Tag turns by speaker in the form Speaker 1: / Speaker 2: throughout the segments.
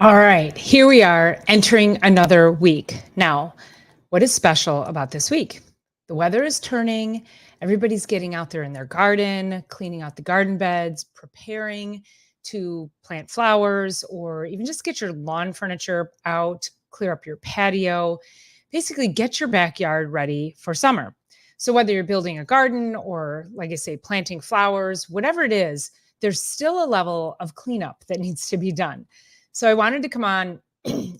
Speaker 1: All right, here we are entering another week. Now, what is special about this week? The weather is turning. Everybody's getting out there in their garden, cleaning out the garden beds, preparing to plant flowers, or even just get your lawn furniture out, clear up your patio, basically get your backyard ready for summer. So, whether you're building a garden or, like I say, planting flowers, whatever it is, there's still a level of cleanup that needs to be done. So, I wanted to come on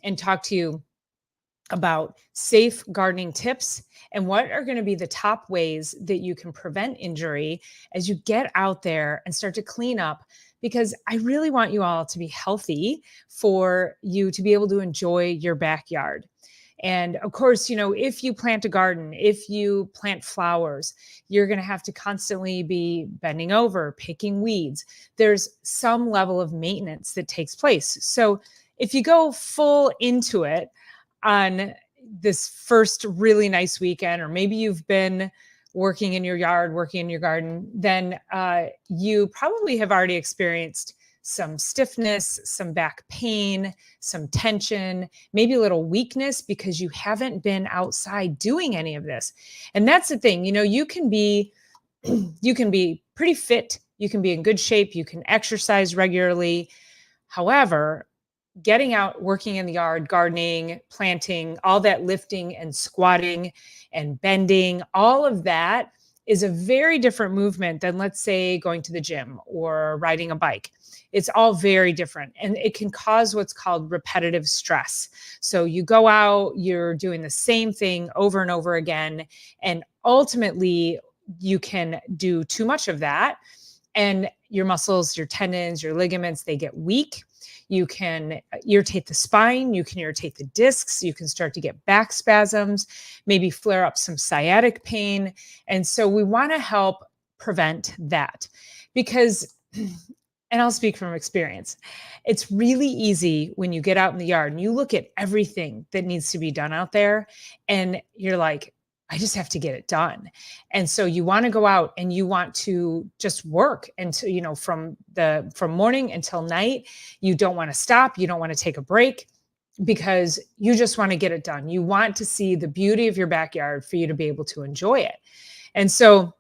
Speaker 1: and talk to you about safe gardening tips and what are going to be the top ways that you can prevent injury as you get out there and start to clean up. Because I really want you all to be healthy for you to be able to enjoy your backyard. And of course, if you plant a garden, if you plant flowers, you're going to have to constantly be bending over, picking weeds. There's some level of maintenance that takes place. So if you go full into it, on this first really nice weekend, or maybe you've been working in your yard, working in your garden, then you probably have already experienced some stiffness, some back pain, some tension, maybe a little weakness because you haven't been outside doing any of this. And that's the thing, you can be you can be pretty fit, you can be in good shape, you can exercise regularly. However, getting out, working in the yard, gardening, planting, all that lifting and squatting and bending, all of that is a very different movement than, let's say, going to the gym or riding a bike. It's all very different, and it can cause what's called repetitive stress. So you go out, you're doing the same thing over and over again, and ultimately you can do too much of that, and your muscles, your tendons, your ligaments, they get weak. You can irritate the spine, you can irritate the discs, you can start to get back spasms, maybe flare up some sciatic pain. And so we want to help prevent that because, and I'll speak from experience, it's really easy when you get out in the yard and you look at everything that needs to be done out there and you're like, I just have to get it done. And so you want to go out and you want to just work until, from morning until night. You don't want to stop. You don't want to take a break because you just want to get it done. You want to see the beauty of your backyard for you to be able to enjoy it. And so,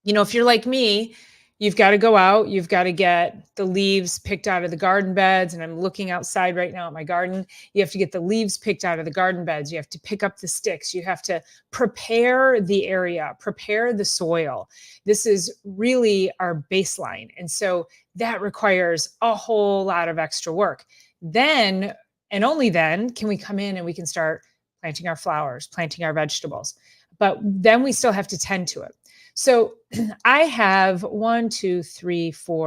Speaker 1: if you're like me, you've got to go out, you've got to get the leaves picked out of the garden beds. And I'm looking outside right now at my garden. You have to get the leaves picked out of the garden beds. You have to pick up the sticks. You have to prepare the area, prepare the soil. This is really our baseline. And so that requires a whole lot of extra work. Then, and only then, can we come in and we can start planting our flowers, planting our vegetables. But then we still have to tend to it. So I have I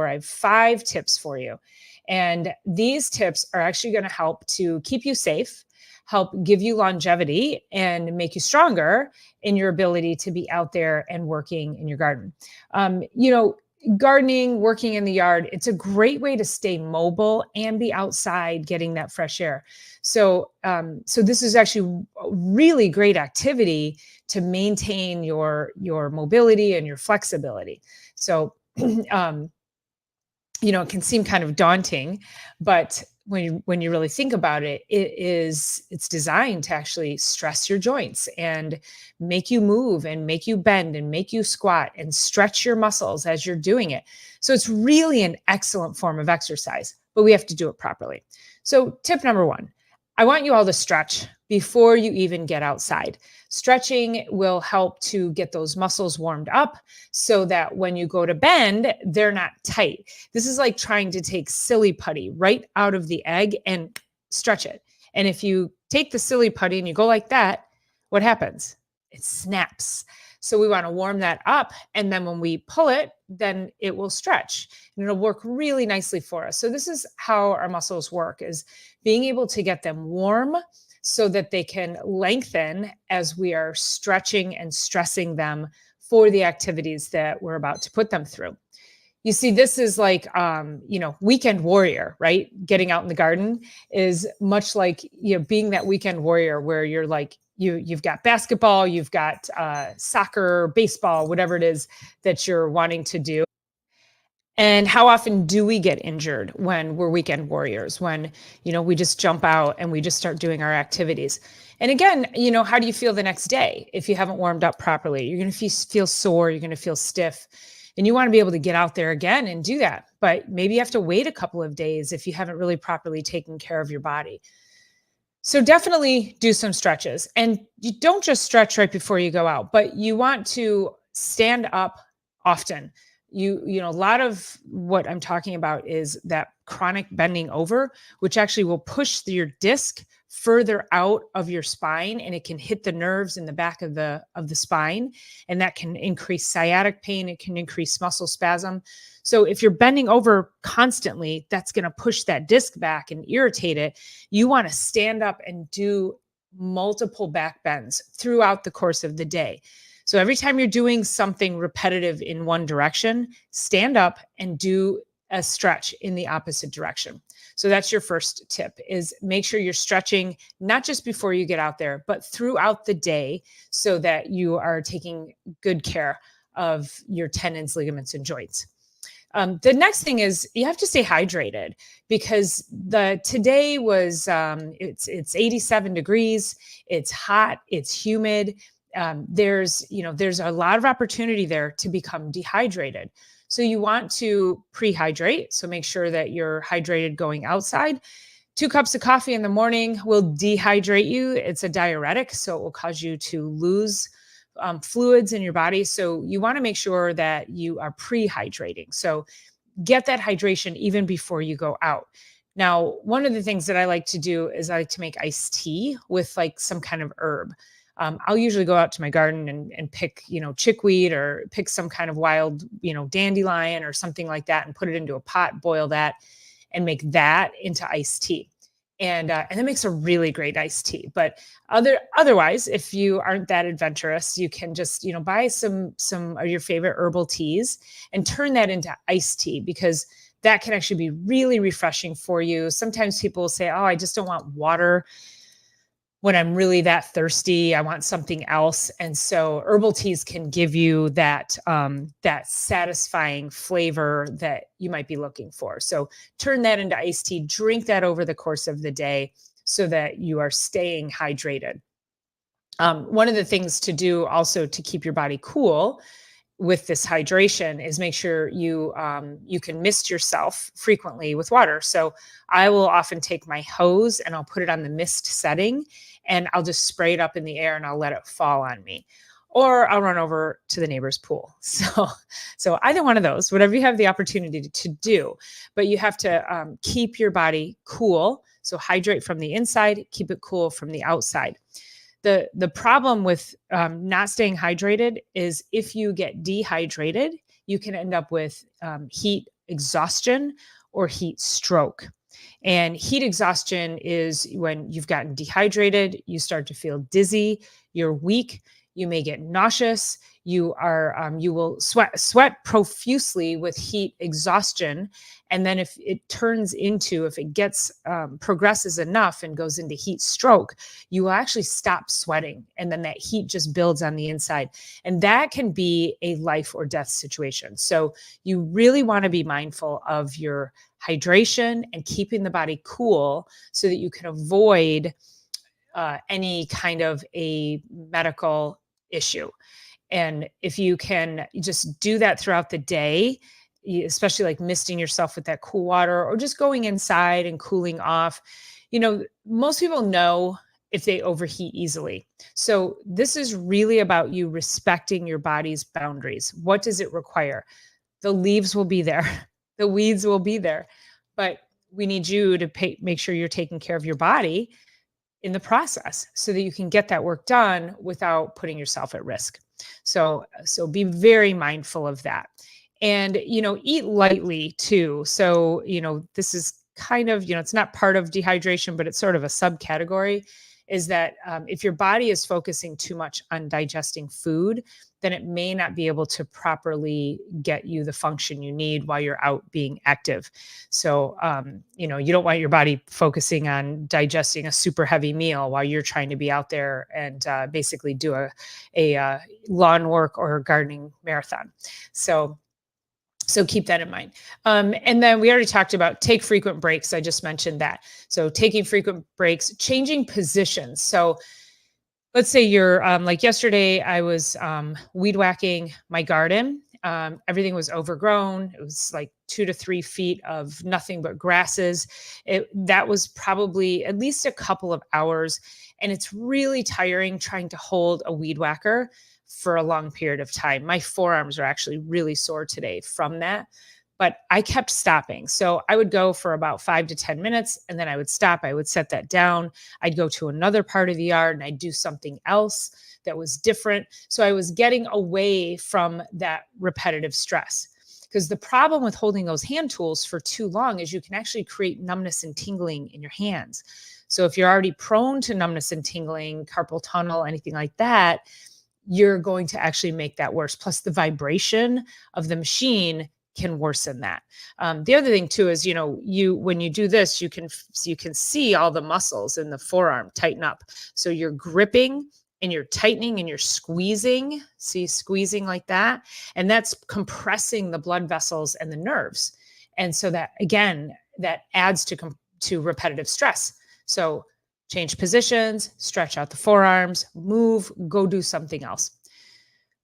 Speaker 1: have 5 tips for you. And these tips are actually going to help to keep you safe, help give you longevity, and make you stronger in your ability to be out there and working in your garden. Gardening, working in the yard, it's a great way to stay mobile and be outside getting that fresh air. So this is actually a really great activity to maintain your mobility and your flexibility. So, it can seem kind of daunting, but when you really think about it, it's designed to actually stress your joints and make you move and make you bend and make you squat and stretch your muscles as you're doing it. So it's really an excellent form of exercise, but we have to do it properly. So tip number 1, I want you all to stretch before you even get outside. Stretching will help to get those muscles warmed up so that when you go to bend, they're not tight. This is like trying to take silly putty right out of the egg and stretch it. And if you take the silly putty and you go like that, what happens? It snaps. So we want to warm that up. And then when we pull it, then it will stretch and it'll work really nicely for us. So this is how our muscles work, is being able to get them warm so that they can lengthen as we are stretching and stressing them for the activities that we're about to put them through. You see, this is like, weekend warrior, right? Getting out in the garden is much like, being that weekend warrior where you're like, you've got basketball, you've got soccer, baseball, whatever it is that you're wanting to do. And how often do we get injured when we're weekend warriors, when, we just jump out and we just start doing our activities? And again, how do you feel the next day if you haven't warmed up properly? You're going to feel sore, you're going to feel stiff, and you want to be able to get out there again and do that. But maybe you have to wait a couple of days if you haven't really properly taken care of your body. So definitely do some stretches, and you don't just stretch right before you go out, but you want to stand up often. A lot of what I'm talking about is that chronic bending over, which actually will push your disc further out of your spine, and it can hit the nerves in the back of the spine, and that can increase sciatic pain. It can increase muscle spasm. So if you're bending over constantly, that's going to push that disc back and irritate it. You want to stand up and do multiple back bends throughout the course of the day. So every time you're doing something repetitive in one direction, stand up and do a stretch in the opposite direction. So that's your first tip, is make sure you're stretching not just before you get out there, but throughout the day, so that you are taking good care of your tendons, ligaments, and joints. The next thing is you have to stay hydrated, because today was it's 87 degrees. It's hot. It's humid. There's a lot of opportunity there to become dehydrated. So you want to prehydrate. So make sure that you're hydrated going outside. 2 cups of coffee in the morning will dehydrate you. It's a diuretic, so it will cause you to lose fluids in your body. So you want to make sure that you are prehydrating. So get that hydration even before you go out. Now, one of the things that I like to do is I like to make iced tea with like some kind of herb. I'll usually go out to my garden and pick, chickweed, or pick some kind of wild, dandelion or something like that, and put it into a pot, boil that, and make that into iced tea. And it makes a really great iced tea. But otherwise, if you aren't that adventurous, you can just buy some of your favorite herbal teas and turn that into iced tea, because that can actually be really refreshing for you. Sometimes people will say, "Oh, I just don't want water when I'm really that thirsty. I want something else." And so herbal teas can give you that satisfying flavor that you might be looking for. So turn that into iced tea, drink that over the course of the day, so that you are staying hydrated. One of the things to do also to keep your body cool with this hydration is make sure you can mist yourself frequently with water. So I will often take my hose and I'll put it on the mist setting, and I'll just spray it up in the air and I'll let it fall on me. Or I'll run over to the neighbor's pool. So either one of those, whatever you have the opportunity to do, but you have to keep your body cool. So hydrate from the inside, keep it cool from the outside. The problem with not staying hydrated is if you get dehydrated, you can end up with heat exhaustion or heat stroke. And heat exhaustion is when you've gotten dehydrated, you start to feel dizzy, you're weak, you may get nauseous, you will sweat profusely with heat exhaustion. And then if it gets progresses enough and goes into heat stroke, you will actually stop sweating. And then that heat just builds on the inside. And that can be a life or death situation. So you really want to be mindful of your hydration and keeping the body cool, so that you can avoid any kind of a medical issue. And if you can just do that throughout the day, especially like misting yourself with that cool water, or just going inside and cooling off, most people know if they overheat easily. So this is really about you respecting your body's boundaries. What does it require? The leaves will be there. The weeds will be there. But we need you to make sure you're taking care of your body in the process, so that you can get that work done without putting yourself at risk. So be very mindful of that. And, eat lightly too. So, this is kind of, it's not part of dehydration, but it's sort of a subcategory, is that if your body is focusing too much on digesting food, then it may not be able to properly get you the function you need while you're out being active. So, you don't want your body focusing on digesting a super heavy meal while you're trying to be out there and basically do a lawn work or gardening marathon. So So keep that in mind. And then we already talked about take frequent breaks. I just mentioned that. So taking frequent breaks, changing positions. So let's say you're like yesterday, I was weed whacking my garden. Everything was overgrown. It was like 2 to 3 feet of nothing but grasses. That was probably at least a couple of hours. And it's really tiring trying to hold a weed whacker for a long period of time. My forearms are actually really sore today from that. But I kept stopping. So I would go for about 5 to 10 minutes and then I would stop. I would set that down. I'd go to another part of the yard and I'd do something else that was different. So I was getting away from that repetitive stress. Because the problem with holding those hand tools for too long is you can actually create numbness and tingling in your hands. So if you're already prone to numbness and tingling, carpal tunnel, anything like that, you're going to actually make that worse. Plus the vibration of the machine can worsen that. The other thing too is, when you do this, you can see all the muscles in the forearm tighten up. So you're gripping and you're tightening and you're squeezing. See, squeezing like that, and that's compressing the blood vessels and the nerves. And so that again, that adds to repetitive stress. So change positions, stretch out the forearms, move, go do something else.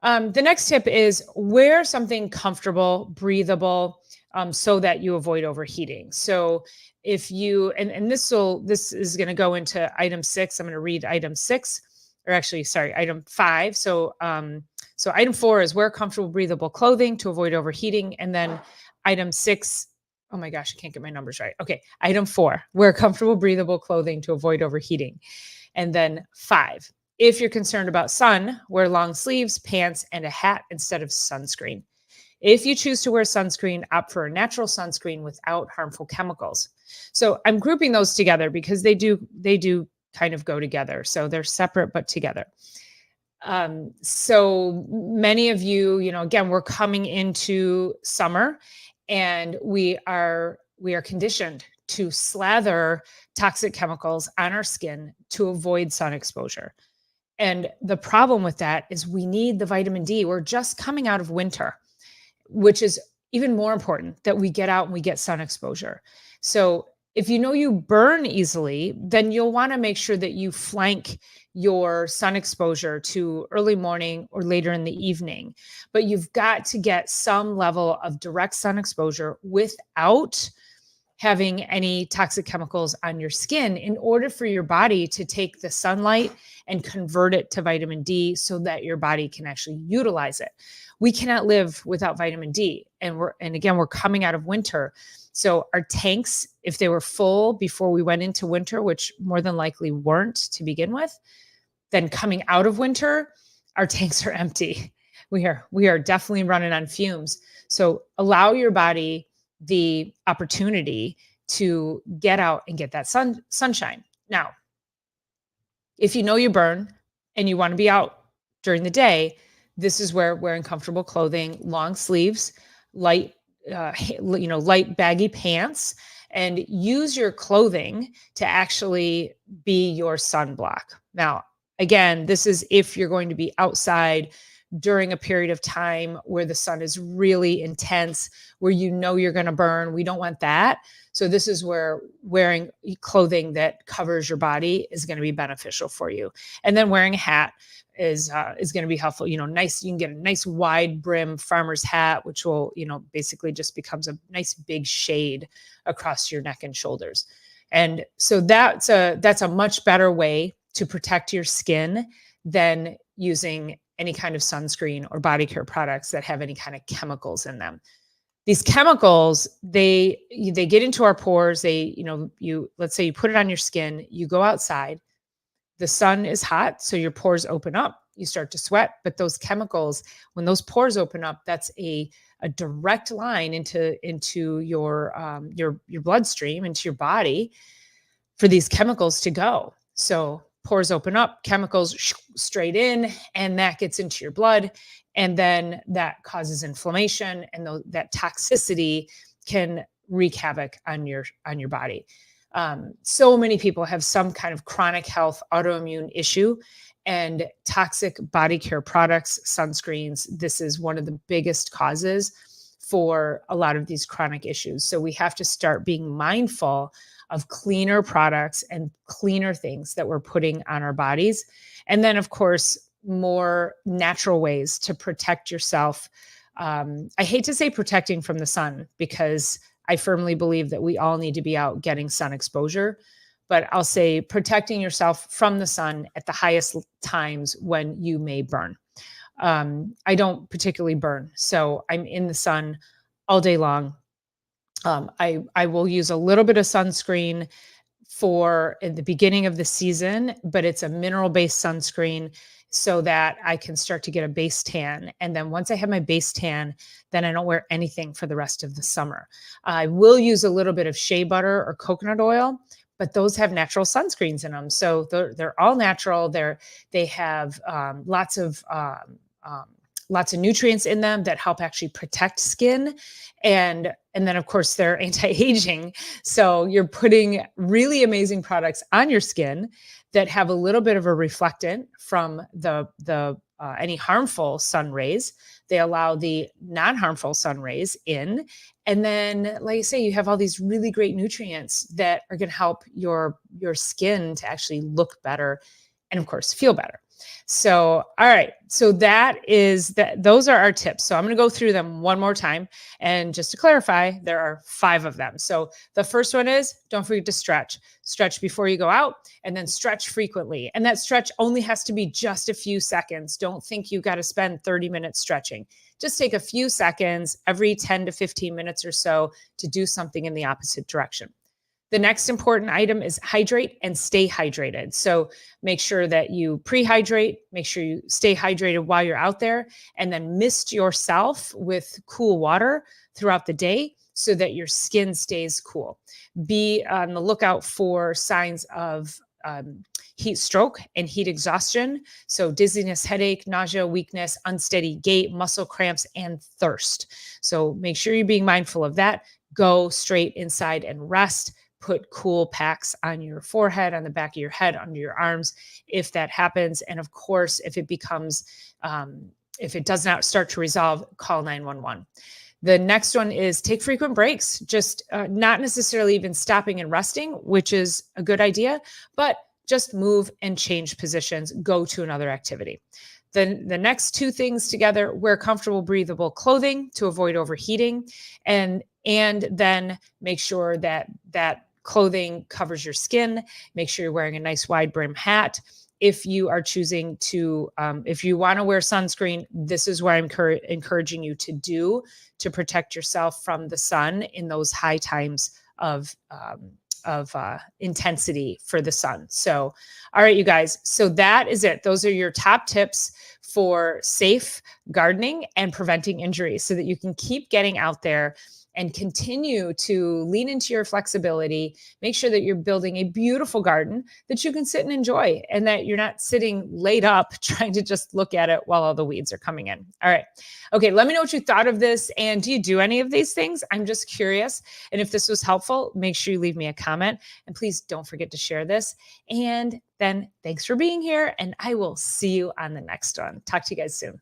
Speaker 1: The next tip is wear something comfortable, breathable, so that you avoid overheating. So if you, and this is going to go into item 6. I'm going to read item 6, or actually, sorry, item 5. So item 4 is wear comfortable, breathable clothing to avoid overheating. And then item 6, oh my gosh, I can't get my numbers right. Okay. Item 4, wear comfortable, breathable clothing to avoid overheating. And then 5, if you're concerned about sun, wear long sleeves, pants, and a hat instead of sunscreen. If you choose to wear sunscreen, opt for a natural sunscreen without harmful chemicals. So I'm grouping those together because they do kind of go together. So they're separate but together. So many of you, again, we're coming into summer and we are conditioned to slather toxic chemicals on our skin to avoid sun exposure. And the problem with that is we need the vitamin D. We're just coming out of winter, which is even more important that we get out and we get sun exposure. So if you burn easily, then you'll want to make sure that you flank your sun exposure to early morning or later in the evening. But you've got to get some level of direct sun exposure without having any toxic chemicals on your skin in order for your body to take the sunlight and convert it to vitamin D so that your body can actually utilize it. We cannot live without vitamin D. And again, we're coming out of winter. So our tanks, if they were full before we went into winter, which more than likely weren't to begin with, then coming out of winter, our tanks are empty. We are definitely running on fumes. So allow your body the opportunity to get out and get that sunshine. Now, if you burn and you want to be out during the day, this is where wearing comfortable clothing, long sleeves, light baggy pants, and use your clothing to actually be your sunblock. Now, again, this is if you're going to be outside during a period of time where the sun is really intense, where you're going to burn. We don't want that. So this is where wearing clothing that covers your body is going to be beneficial for you. And then wearing a hat is going to be helpful. Nice. You can get a nice wide brim farmer's hat, which will, basically just becomes a nice big shade across your neck and shoulders. And so that's a much better way to protect your skin than using any kind of sunscreen or body care products that have any kind of chemicals in them. These chemicals, they get into our pores. Let's say you put it on your skin, you go outside, the sun is hot, so your pores open up, you start to sweat, but those chemicals, when those pores open up, that's a direct line into your bloodstream, into your body for these chemicals to go. So pores open up, chemicals straight in, and that gets into your blood. And then that causes inflammation, and that toxicity can wreak havoc on your body. So many people have some kind of chronic health autoimmune issue, and toxic body care products, sunscreens, this is one of the biggest causes for a lot of these chronic issues. So we have to start being mindful of cleaner products and cleaner things that we're putting on our bodies. And then, of course, more natural ways to protect yourself. I hate to say protecting from the sun, because I firmly believe that we all need to be out getting sun exposure. But I'll say protecting yourself from the sun at the highest times when you may burn. I don't particularly burn, so I'm in the sun all day long. I will use a little bit of sunscreen for in the beginning of the season, but it's a mineral based sunscreen so that I can start to get a base tan. And then once I have my base tan, then I don't wear anything for the rest of the summer. I will use a little bit of shea butter or coconut oil, but those have natural sunscreens in them. So they're all natural. They have um, lots of nutrients in them that help actually protect skin. And then of course they're anti-aging. So you're putting really amazing products on your skin that have a little bit of a reflectant from the any harmful sun rays. They allow the non-harmful sun rays in. And then, like I say, you have all these really great nutrients that are going to help your skin to actually look better and, of course, feel better. So, all right. So those are our tips. So I'm going to go through them one more time. And just to clarify, there are 5 of them. So the first one is don't forget to stretch. Stretch before you go out, and then stretch frequently. And that stretch only has to be just a few seconds. Don't think you got to spend 30 minutes stretching. Just take a few seconds every 10 to 15 minutes or so to do something in the opposite direction. The next important item is hydrate and stay hydrated. So make sure that you pre-hydrate, make sure you stay hydrated while you're out there, and then mist yourself with cool water throughout the day so that your skin stays cool. Be on the lookout for signs of heat stroke and heat exhaustion. So dizziness, headache, nausea, weakness, unsteady gait, muscle cramps, and thirst. So make sure you're being mindful of that. Go straight inside and rest. Put cool packs on your forehead, on the back of your head, under your arms, if that happens. And of course, if it does not start to resolve, call 911. The next one is take frequent breaks, just not necessarily even stopping and resting, which is a good idea, but just move and change positions, go to another activity. Then the next 2 things together: wear comfortable, breathable clothing to avoid overheating, and then make sure that clothing covers your skin. Make sure you're wearing a nice wide brim hat. If you are choosing to, if you want to wear sunscreen, this is what I'm encouraging you to do to protect yourself from the sun in those high times of intensity for the sun. So, all right, you guys. So that is it. Those are your top tips for safe gardening and preventing injuries so that you can keep getting out there and continue to lean into your flexibility. Make sure that you're building a beautiful garden that you can sit and enjoy, and that you're not sitting laid up trying to just look at it while all the weeds are coming in. All right. Okay. Let me know what you thought of this. And do you do any of these things? I'm just curious. And if this was helpful, make sure you leave me a comment, and please don't forget to share this. And then thanks for being here, and I will see you on the next one. Talk to you guys soon.